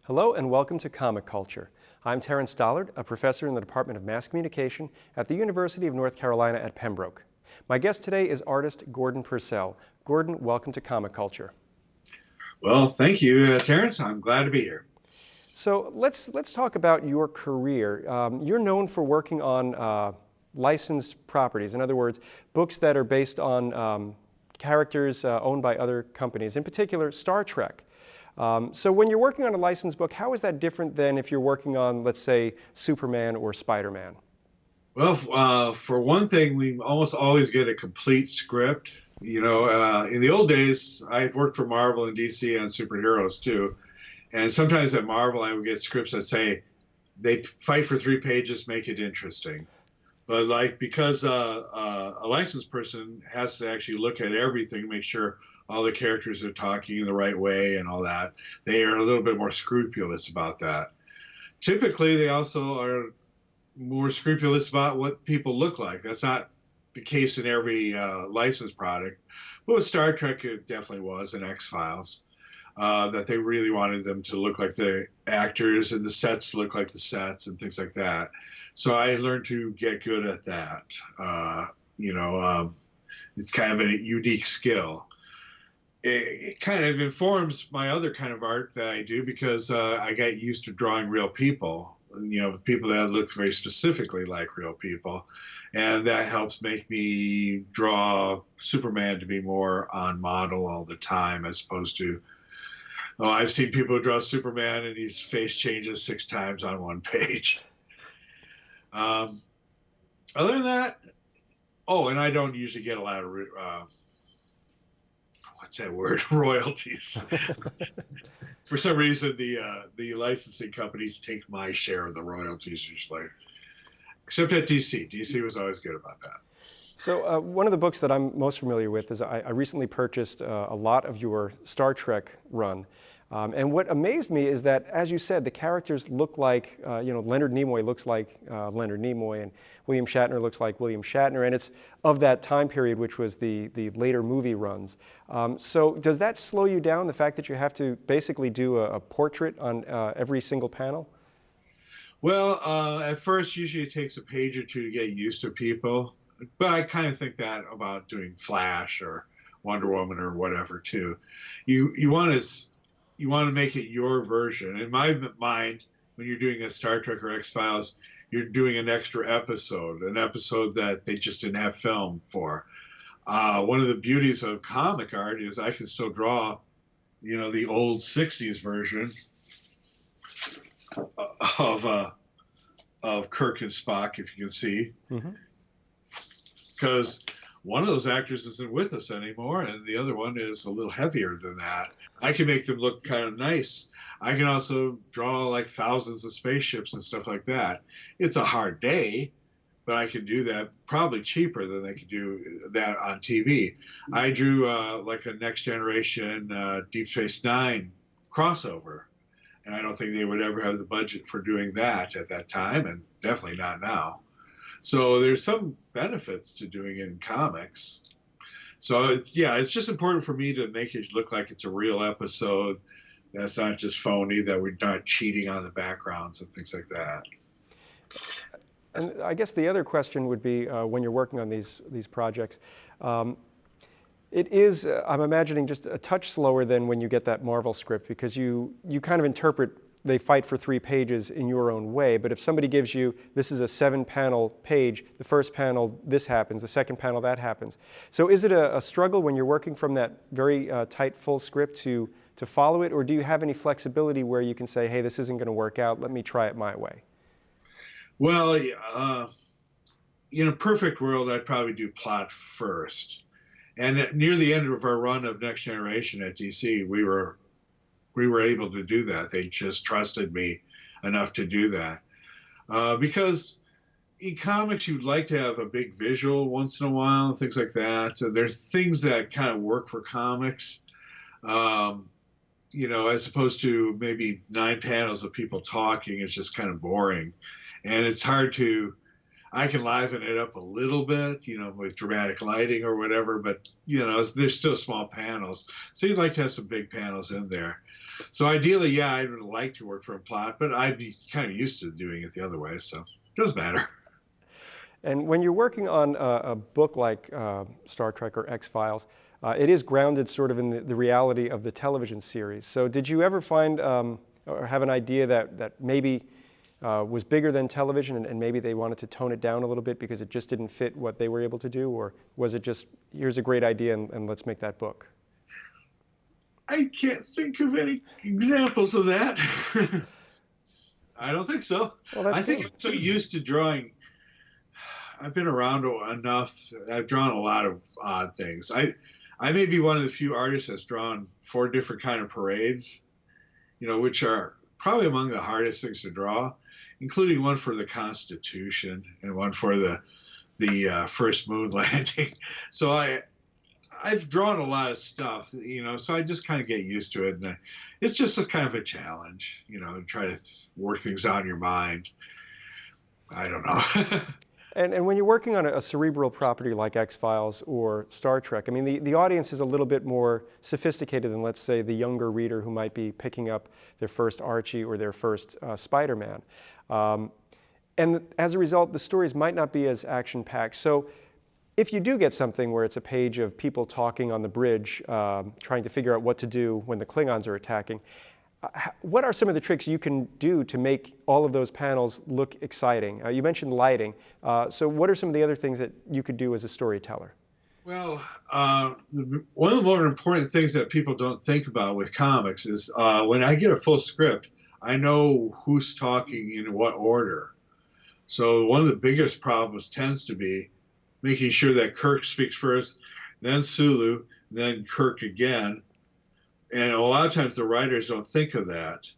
Hello and welcome to Comic Culture. I'm Terrence Dollard, a professor in the Department of Mass Communication at the University of North Carolina at Pembroke. My guest today is artist Gordon Purcell. Gordon, welcome to Comic Culture. Well, thank you, Terrence. I'm glad to be here. So let's talk about your career. You're known for working on licensed properties. In other words, books that are based on characters owned by other companies, in particular Star Trek. So when you're working on a licensed book, how is that different than if you're working on, let's say, Superman or Spider-Man? Well, for one thing, we almost always get a complete script. In the old days, I've worked for Marvel and DC on superheroes too. And sometimes at Marvel, I would get scripts that say, they fight for 3 pages, make it interesting. But because a licensed person has to actually look at everything, make sure all the characters are talking in the right way and all that, they are a little bit more scrupulous about that. Typically, they also are more scrupulous about what people look like. That's not the case in every licensed product. But with Star Trek, it definitely was, and X-Files, that they really wanted them to look like the actors and the sets to look like the sets and things like that. So I learned to get good at that. It's kind of a unique skill. It kind of informs my other kind of art that I do because I got used to drawing real people, people that look very specifically like real people. And that helps make me draw Superman to be more on model all the time as opposed to, I've seen people who draw Superman and his face changes 6 times on one page. Other than that, and I don't usually get a lot of what's that word? Royalties. For some reason, the licensing companies take my share of the royalties usually, except at DC. DC was always good about that. So one of the books that I'm most familiar with is I recently purchased a lot of your Star Trek run. And what amazed me is that, as you said, the characters look like, Leonard Nimoy looks like Leonard Nimoy, and William Shatner looks like William Shatner, and it's of that time period, which was the later movie runs. So does that slow you down, the fact that you have to basically do a portrait on every single panel? Well, at first, usually it takes a page or two to get used to people, but I kind of think that about doing Flash or Wonder Woman or whatever too. You want to make it your version. In my mind, when you're doing a Star Trek or X-Files, you're doing an extra episode, an episode that they just didn't have film for. One of the beauties of comic art is I can still draw, the old 60s version of Kirk and Spock, if you can see. Because one of those actors isn't with us anymore, and the other one is a little heavier than that. I can make them look kind of nice. I can also draw like thousands of spaceships and stuff like that. It's a hard day, but I can do that probably cheaper than they could do that on TV. I drew like a Next Generation Deep Space Nine crossover, and I don't think they would ever have the budget for doing that at that time, and definitely not now. So there's some benefits to doing it in comics. So it's just important for me to make it look like it's a real episode. That's not just phony, that we're not cheating on the backgrounds and things like that. And I guess the other question would be, when you're working on these projects, it is, I'm imagining, just a touch slower than when you get that Marvel script, because you kind of interpret they fight for 3 pages in your own way. But if somebody gives you, this is a 7-panel page, the first panel this happens, the second panel that happens. So is it a struggle when you're working from that very tight full script to follow it, or do you have any flexibility where you can say, hey, this isn't going to work out, let me try it my way? Well, in a perfect world, I'd probably do plot first. And near the end of our run of Next Generation at DC, we were able to do that. They just trusted me enough to do that. Because in comics, you'd like to have a big visual once in a while, things like that. There's things that kind of work for comics, as opposed to maybe 9 panels of people talking. It's just kind of boring. And it's hard to, I can liven it up a little bit, with dramatic lighting or whatever, but there's still small panels. So you'd like to have some big panels in there. So ideally, yeah, I would like to work from plot, but I'd be kind of used to doing it the other way, so it doesn't matter. And when you're working on a book like Star Trek or X-Files, it is grounded sort of in the reality of the television series. So did you ever find or have an idea that maybe was bigger than television and maybe they wanted to tone it down a little bit because it just didn't fit what they were able to do? Or was it just, here's a great idea and let's make that book? I can't think of any examples of that. I don't think so. Well, that's I think good. I'm so used to drawing. I've been around enough. I've drawn a lot of odd things. I may be one of the few artists that's drawn 4 different kind of parades, which are probably among the hardest things to draw, including one for the Constitution and one for the first moon landing. So I've drawn a lot of stuff, so I just kind of get used to it. And it's just a kind of a challenge, to try to work things out in your mind. I don't know. And when you're working on a cerebral property like X-Files or Star Trek, I mean, the audience is a little bit more sophisticated than, let's say, the younger reader who might be picking up their first Archie or their first Spider-Man. And as a result, the stories might not be as action-packed. So if you do get something where it's a page of people talking on the bridge, trying to figure out what to do when the Klingons are attacking, what are some of the tricks you can do to make all of those panels look exciting? You mentioned lighting. So what are some of the other things that you could do as a storyteller? Well, one of the more important things that people don't think about with comics is when I get a full script, I know who's talking in what order. So one of the biggest problems tends to be making sure that Kirk speaks first, then Sulu, then Kirk again. And a lot of times the writers don't think of that.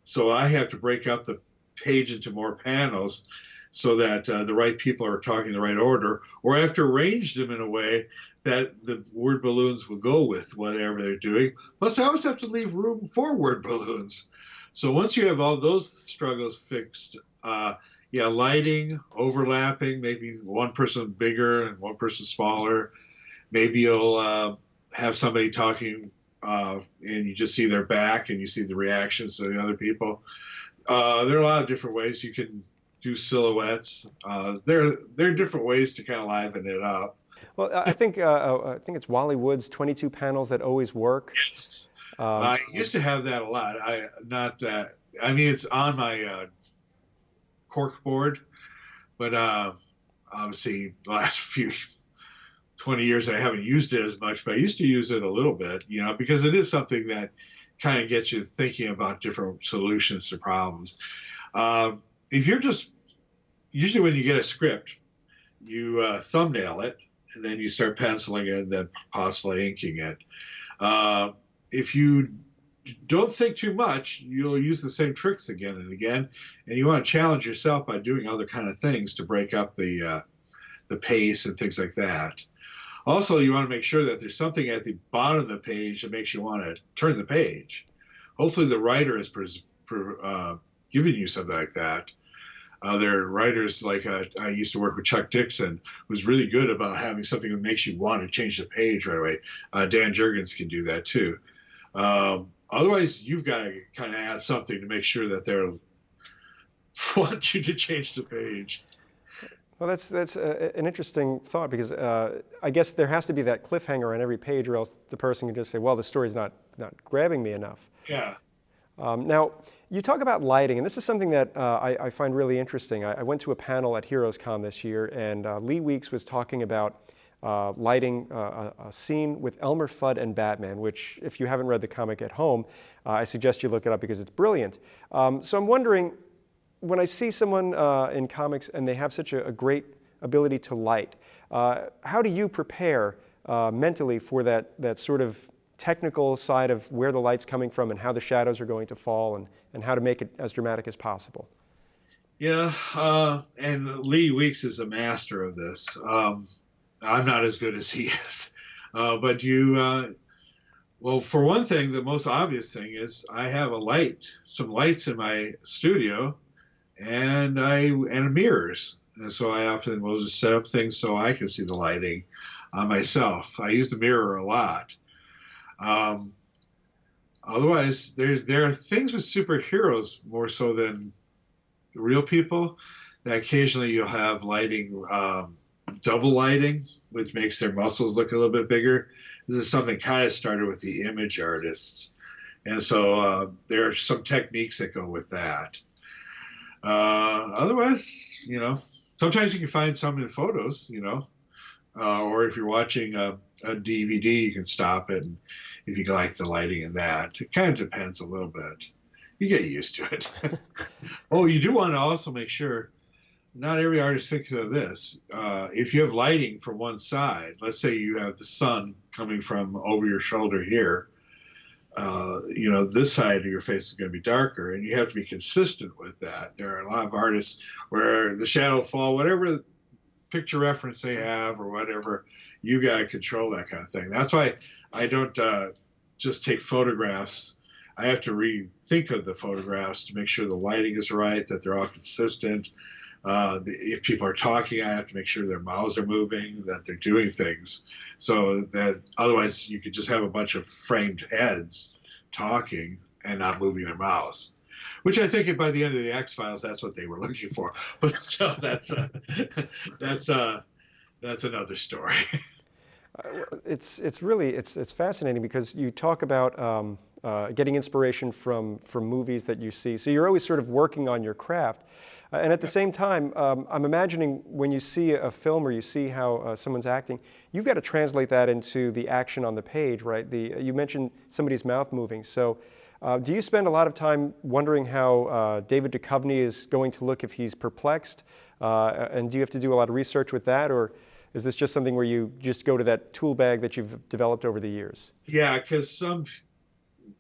So I have to break up the page into more panels so that the right people are talking in the right order, or I have to arrange them in a way that the word balloons will go with whatever they're doing. Plus, I always have to leave room for word balloons. So once you have all those struggles fixed, yeah, lighting, overlapping, maybe one person bigger and one person smaller. Maybe you'll have somebody talking and you just see their back and you see the reactions of the other people. There are a lot of different ways you can do silhouettes. There are different ways to kind of liven it up. Well, I think it's Wally Wood's 22 panels that always work. Yes, I used to have that a lot. I mean, it's on my cork board, but obviously the last 20 years I haven't used it as much, but I used to use it a little bit, because it is something that kind of gets you thinking about different solutions to problems. If you're usually when you get a script, you thumbnail it, and then you start penciling it, and then possibly inking it. If you don't think too much, you'll use the same tricks again and again, and you want to challenge yourself by doing other kind of things to break up the pace and things like that. Also, you want to make sure that there's something at the bottom of the page that makes you want to turn the page. Hopefully the writer has given you something like that. There are writers like I used to work with Chuck Dixon, who's really good about having something that makes you want to change the page right away. Dan Jurgens can do that too. Otherwise, you've got to kind of add something to make sure that they want you to change the page. Well, that's an interesting thought, because I guess there has to be that cliffhanger on every page, or else the person can just say, well, the story's not grabbing me enough. Yeah. Now, you talk about lighting, and this is something that I find really interesting. I went to a panel at HeroesCon this year, and Lee Weeks was talking about lighting a scene with Elmer Fudd and Batman, which, if you haven't read the comic at home, I suggest you look it up because it's brilliant. So I'm wondering, when I see someone in comics and they have such a great ability to light, how do you prepare mentally for that sort of technical side of where the light's coming from and how the shadows are going to fall, and how to make it as dramatic as possible? Yeah, and Lee Weeks is a master of this. I'm not as good as he is. But well, for one thing, the most obvious thing is I have some lights in my studio, and mirrors. And so I often will just set up things so I can see the lighting on myself. I use the mirror a lot. Um, Otherwise, there are things with superheroes more so than real people. That occasionally you'll have lighting, double lighting, which makes their muscles look a little bit bigger. This is something kind of started with the image artists, and so there are some techniques that go with that. Otherwise, sometimes you can find some in photos, or if you're watching a DVD, you can stop it, and if you like the lighting in that, it kind of depends a little bit. You get used to it. Oh, you do want to also make sure not every artist thinks of this. If you have lighting from one side, let's say you have the sun coming from over your shoulder here, this side of your face is going to be darker, and you have to be consistent with that. There are a lot of artists where the shadow fall, whatever picture reference they have or whatever, you got to control that kind of thing. That's why I don't just take photographs. I have to rethink of the photographs to make sure the lighting is right, that they're all consistent. If people are talking, I have to make sure their mouths are moving, that they're doing things. So that otherwise you could just have a bunch of framed heads talking and not moving their mouths, which I think by the end of the X-Files, that's what they were looking for. But still, that's another story. It's fascinating because you talk about getting inspiration from movies that you see. So you're always sort of working on your craft. And at the same time, I'm imagining when you see a film or you see how someone's acting, you've got to translate that into the action on the page, right? You mentioned somebody's mouth moving. So do you spend a lot of time wondering how David Duchovny is going to look if he's perplexed? And do you have to do a lot of research with that? Or is this just something where you just go to that tool bag that you've developed over the years? Yeah, because some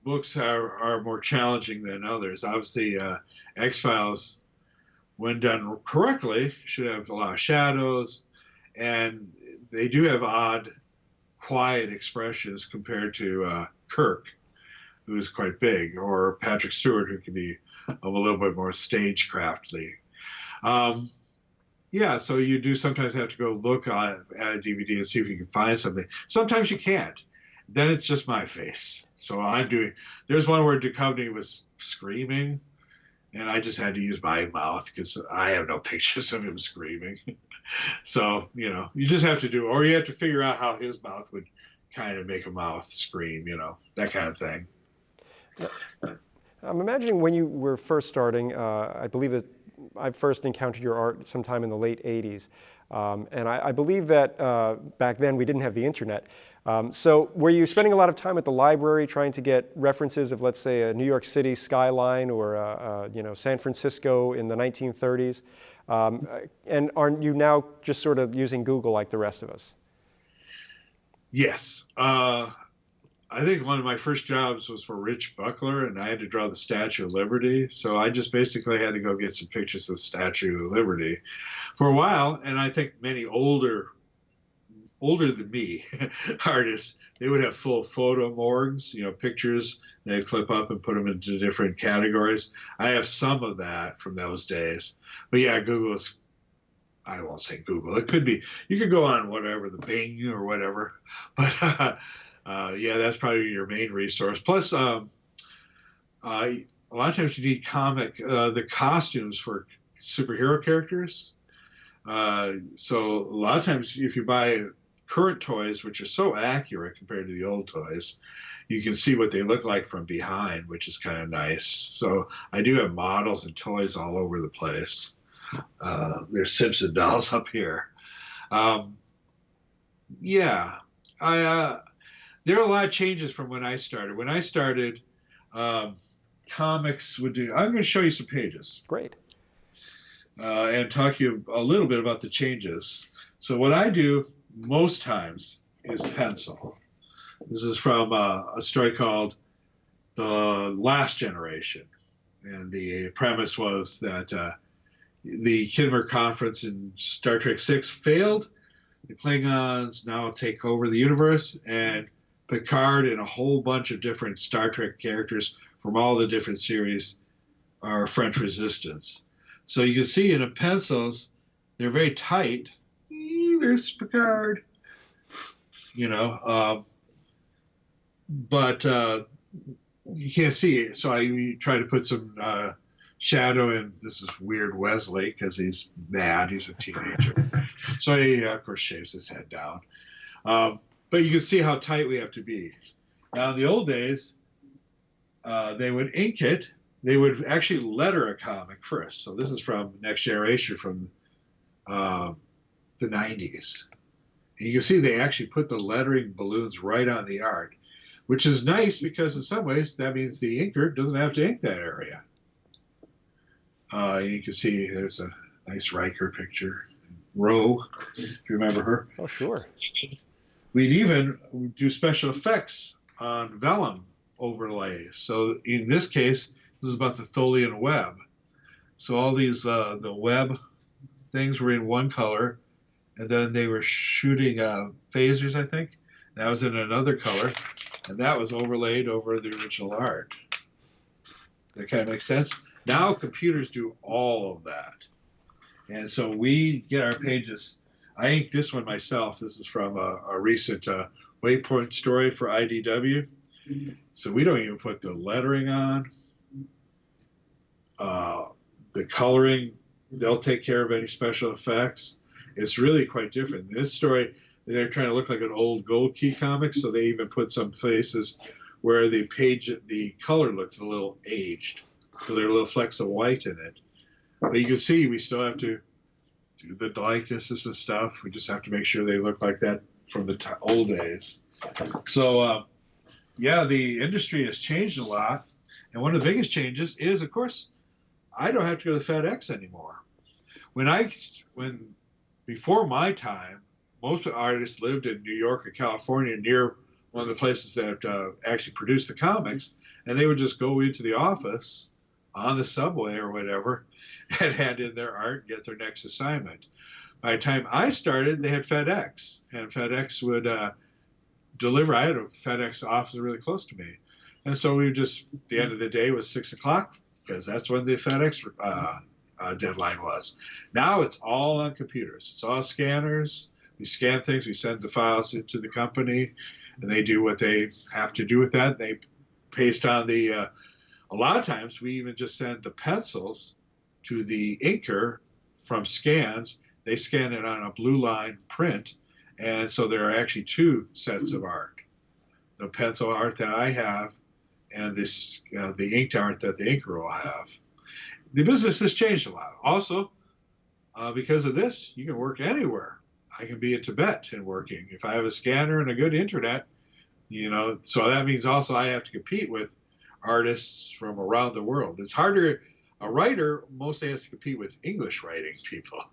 books are more challenging than others. Obviously, X-Files, when done correctly, should have a lot of shadows, and they do have odd, quiet expressions compared to Kirk, who is quite big, or Patrick Stewart, who can be a little bit more stagecraftly. Yeah, so you do sometimes have to go look at a DVD and see if you can find something. Sometimes you can't. Then it's just my face. So there's one where Duchovny was screaming, and I just had to use my mouth because I have no pictures of him screaming. So, you just have to or you have to figure out how his mouth would kind of make a mouth scream, that kind of thing. I'm imagining when you were first starting, I believe that I first encountered your art sometime in the late 80s. And I believe that back then we didn't have the internet. So were you spending a lot of time at the library trying to get references of, let's say, a New York City skyline or San Francisco in the 1930s? And aren't you now just sort of using Google like the rest of us? Yes. I think one of my first jobs was for Rich Buckler, and I had to draw the Statue of Liberty. So I just basically had to go get some pictures of the Statue of Liberty for a while. And I think many older than me artists, they would have full photo morgues, pictures they'd clip up and put them into different categories. I have some of that from those days. But yeah, I won't say Google. It could be, you could go on whatever, the Bing or whatever. But yeah, that's probably your main resource. Plus, a lot of times you need the costumes for superhero characters. So a lot of times if you buy current toys, which are so accurate compared to the old toys, you can see what they look like from behind, which is kind of nice. So I do have models and toys all over the place. There's Simpson dolls up here. Yeah, there are a lot of changes from when I started. When I started, comics would do. I'm going to show you some pages. Great. And talk to you a little bit about the changes. So what I do most times is pencil. This is from a story called The Last Generation. And the premise was that the Khitomer Conference in Star Trek VI failed. The Klingons now take over the universe, and Picard and a whole bunch of different Star Trek characters from all the different series are French resistance. So you can see in the pencils, They're very tight. There's Picard, you know, but you can't see it. So I try to put some shadow in. This is weird Wesley because he's mad. He's a teenager. So he, of course, shaves his head down. But you can see how tight we have to be. Now, in the old days, they would ink it. They would actually letter a comic first. So this is from Next Generation from the 90s. And you can see they actually put the lettering balloons right on the art, which is nice because in some ways that means the inker doesn't have to ink that area. You can see there's a nice Riker picture. Roe, if you remember her. Oh, sure. We'd even do special effects on vellum overlays. So in this case, this is about the Tholian web. So all these, the web things were in one color, and then they were shooting phasers, I think. That was in another color, and that was overlaid over the original art. That kind of makes sense? Now computers do all of that. And so we get our pages. I inked this one myself. This is from a recent Waypoint story for IDW. So we don't even put the lettering on. The coloring, they'll take care of any special effects. It's really quite different. This story, they're trying to look like an old Gold Key comic, so they even put some faces where the color looked a little aged. So there are little flecks of white in it. But you can see we still have to do the likenesses and stuff. We just have to make sure they look like that from the old days. So, yeah, the industry has changed a lot. And one of the biggest changes is, of course, I don't have to go to FedEx anymore. Before my time, most artists lived in New York or California near one of the places that actually produced the comics, and they would just go into the office on the subway or whatever and hand in their art and get their next assignment. By the time I started, they had FedEx, and FedEx would deliver. I had a FedEx office really close to me. And so we just, the end of the day was 6 o'clock because that's when the FedEx deadline was. Now it's all on computers. It's all scanners. We scan things, we send the files into the company, and they do what they have to do with that. They paste on a lot of times we even just send the pencils to the inker from scans. They scan it on a blue line print, and so there are actually two sets of art. The pencil art that I have and the inked art that the inker will have. The business has changed a lot. Also, because of this, you can work anywhere. I can be in Tibet and working. If I have a scanner and a good internet, so that means also I have to compete with artists from around the world. It's harder. A writer mostly has to compete with English writing people,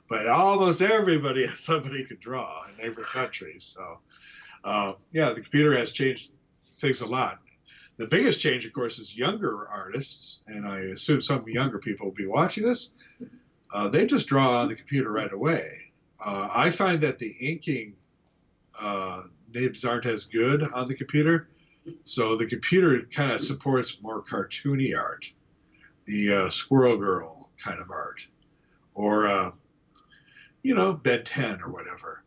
but almost everybody has somebody who can draw in every country. So, yeah, the computer has changed things a lot. The biggest change, of course, is younger artists, and I assume some younger people will be watching this. They just draw on the computer right away. I find that the inking nibs aren't as good on the computer, so the computer kind of supports more cartoony art, the Squirrel Girl kind of art, or Ben 10 or whatever,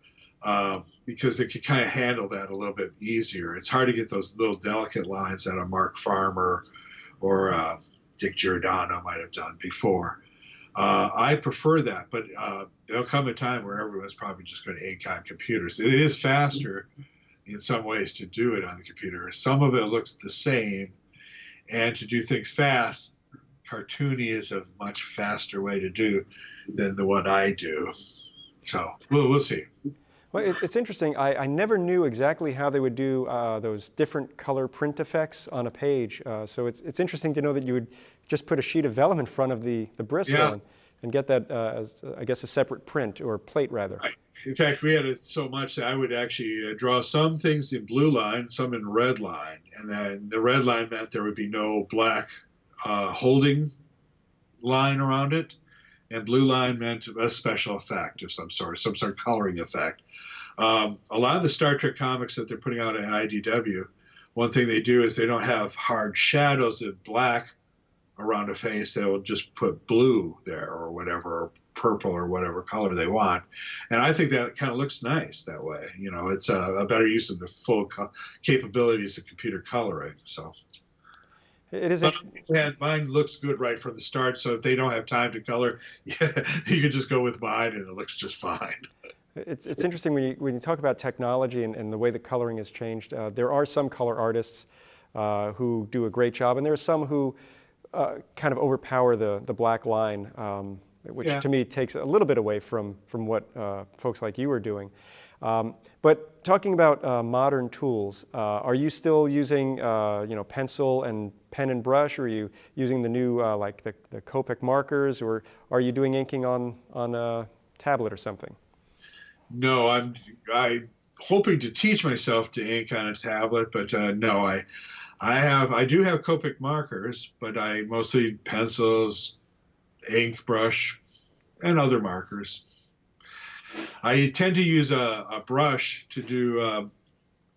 because it can kind of handle that a little bit easier. It's hard to get those little delicate lines that a Mark Farmer or Dick Giordano might have done before. I prefer that, but there'll come a time where everyone's probably just going to ink on computers. It is faster in some ways to do it on the computer. Some of it looks the same, and to do things fast, cartoony is a much faster way to do than the one I do. So we'll see. Well, it's interesting. I never knew exactly how they would do those different color print effects on a page. So it's interesting to know that you would just put a sheet of vellum in front of the Bristol and get that as, I guess, a separate print or plate, rather. Right. In fact, we had it so much that I would actually draw some things in blue line, some in red line. And then the red line meant there would be no black holding line around it. And blue line meant a special effect of some sort of coloring effect. A lot of the Star Trek comics that they're putting out at IDW, one thing they do is they don't have hard shadows of black around a face. They will just put blue there or whatever, or purple or whatever color they want. And I think that kind of looks nice that way. You know, it's a better use of the full capabilities of computer coloring. So, It is but interesting. and mine looks good right from the start. So if they don't have time to color, yeah, you can just go with mine and it looks just fine. It's interesting when you talk about technology and the way the coloring has changed. There are some color artists who do a great job, and there are some who kind of overpower the black line, which Yeah. to me takes a little bit away from what folks like you are doing. But talking about modern tools, are you still using pencil and pen and brush, or are you using the new like the Copic markers, or are you doing inking on a tablet or something? No, I'm hoping to teach myself to ink on a tablet, but no, I do have Copic markers, but I mostly pencils, ink, brush, and other markers. I tend to use a brush to do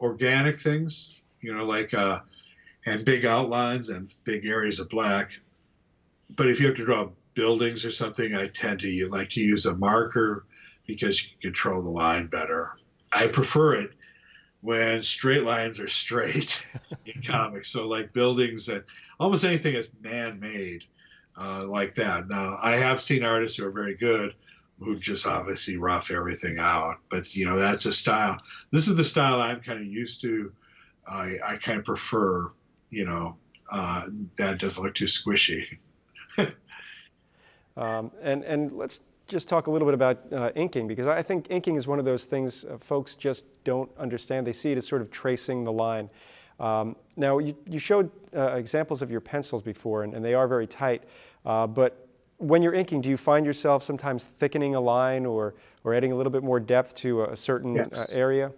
organic things, like and big outlines and big areas of black. But if you have to draw buildings or something, I tend to like to use a marker because you can control the line better. I prefer it when straight lines are straight in comics. So like buildings and almost anything that's man-made, like that. Now I have seen artists who are very good who just obviously rough everything out, but that's a style. This is the style I'm kind of used to. I kind of prefer, that doesn't look too squishy. And let's just talk a little bit about inking, because I think inking is one of those things folks just don't understand. They see it as sort of tracing the line. Now, you showed examples of your pencils before, and they are very tight. But when you're inking, do you find yourself sometimes thickening a line or adding a little bit more depth to a certain Yes. area?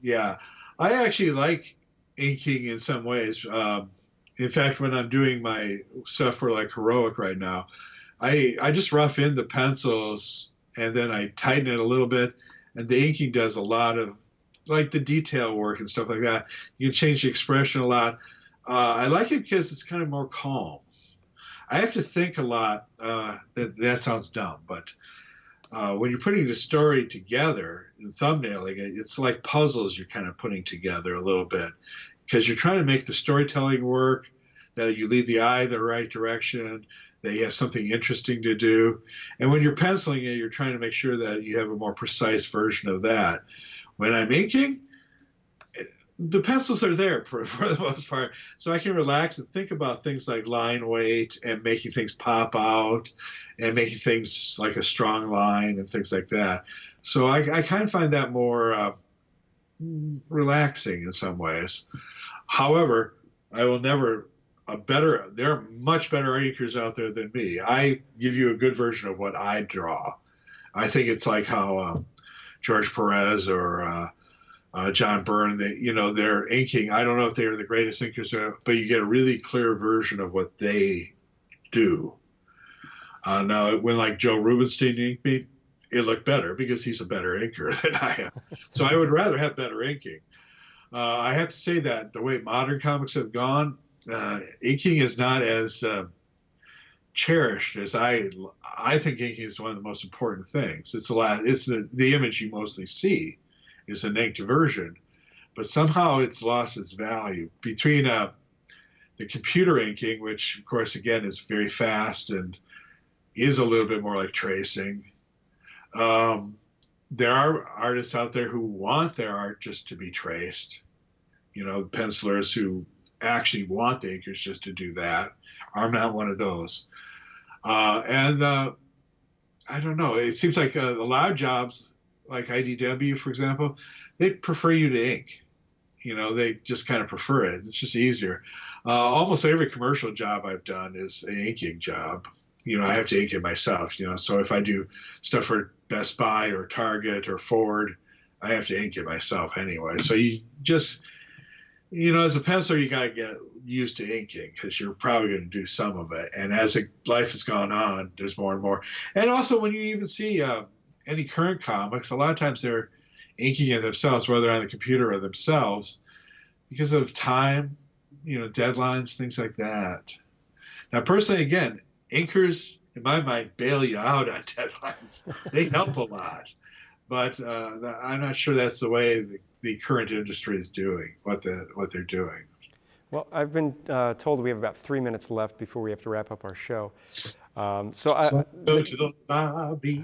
Yeah. I actually like inking in some ways. In fact, when I'm doing my stuff for like Heroic right now, I just rough in the pencils and then I tighten it a little bit. And the inking does a lot of like the detail work and stuff like that. You can change the expression a lot. I like it because it's kind of more calm. I have to think a lot. That sounds dumb, but when you're putting the story together and thumbnailing it, it's like puzzles you're kind of putting together a little bit because you're trying to make the storytelling work, that you lead the eye the right direction, that you have something interesting to do. And when you're penciling it, you're trying to make sure that you have a more precise version of that. When I'm inking, the pencils are there for the most part. So I can relax and think about things like line weight and making things pop out and making things like a strong line and things like that. So I kind of find that more relaxing in some ways. However, I will never there are much better inkers out there than me. I give you a good version of what I draw. I think it's like how George Perez or John Byrne, they're inking. I don't know if they're the greatest inkers, but you get a really clear version of what they do. Now, when like Joe Rubenstein inked me, it looked better because he's a better inker than I am. So I would rather have better inking. I have to say that the way modern comics have gone, inking is not as cherished as I think inking is one of the most important things. It's the image you mostly see is an inked version, but somehow it's lost its value between the computer inking, which of course again is very fast and is a little bit more like tracing. There are artists out there who want their art just to be traced. Pencilers who actually want the inkers just to do that. I'm not one of those. And I don't know. It seems like a lot of jobs, like IDW, for example, they prefer you to ink. They just kind of prefer it. It's just easier. Almost every commercial job I've done is an inking job. I have to ink it myself. So if I do stuff for Best Buy or Target or Ford, I have to ink it myself anyway. So you just, as a penciler, you got to get used to inking because you're probably going to do some of it. And as life has gone on, there's more and more. And also, when you even see any current comics, a lot of times they're inking it themselves, whether on the computer or themselves, because of time, deadlines, things like that. Now, personally, again, inkers in my mind, bail you out on deadlines. They help a lot, but I'm not sure that's the way the current industry is doing what they're doing. Well, I've been told we have about 3 minutes left before we have to wrap up our show. Go to the lobby.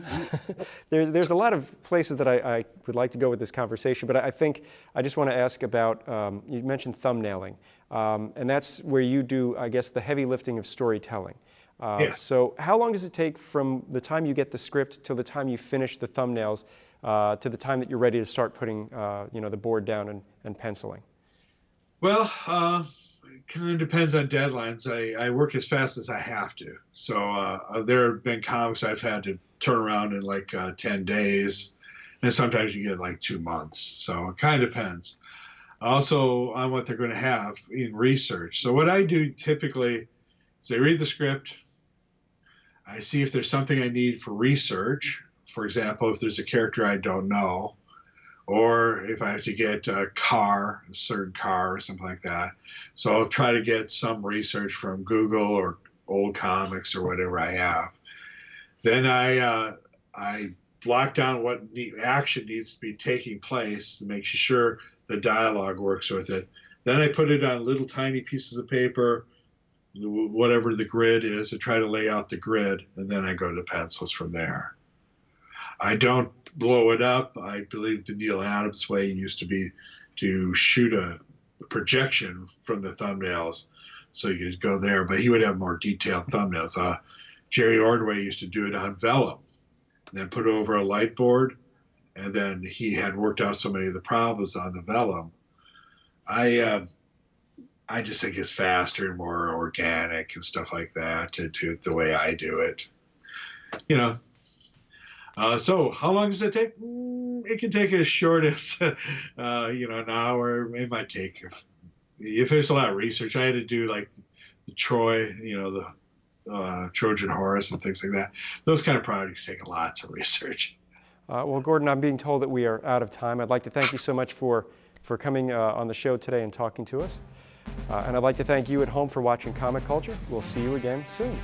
There's a lot of places that I would like to go with this conversation, but I think I just want to ask about, you mentioned thumbnailing, and that's where you do, I guess, the heavy lifting of storytelling. Yes. So how long does it take from the time you get the script till the time you finish the thumbnails to the time that you're ready to start putting the board down and penciling? Well, it kind of depends on deadlines. I work as fast as I have to. So there have been comics I've had to turn around in like 10 days, and sometimes you get like 2 months. So it kind of depends. Also on what they're going to have in research. So what I do typically is I read the script. I see if there's something I need for research. For example, if there's a character I don't know, or if I have to get a certain car or something like that. So I'll try to get some research from Google or old comics or whatever I have. Then I block down what action needs to be taking place to make sure the dialogue works with it. Then I put it on little tiny pieces of paper, whatever the grid is, to try to lay out the grid, and then I go to pencils from there. I don't blow it up. I believe the Neil Adams way used to be to shoot a projection from the thumbnails, so you could go there, but he would have more detailed thumbnails. Jerry Ordway used to do it on vellum, and then put it over a light board, and then he had worked out so many of the problems on the vellum. I just think it's faster and more organic and stuff like that to do it the way I do it. So how long does it take? It can take as short as, an hour. It might take, if there's a lot of research, I had to do like the Troy, the Trojan horse and things like that. Those kind of projects take lots of research. Well, Gordon, I'm being told that we are out of time. I'd like to thank you so much for coming on the show today and talking to us. And I'd like to thank you at home for watching Comic Culture. We'll see you again soon.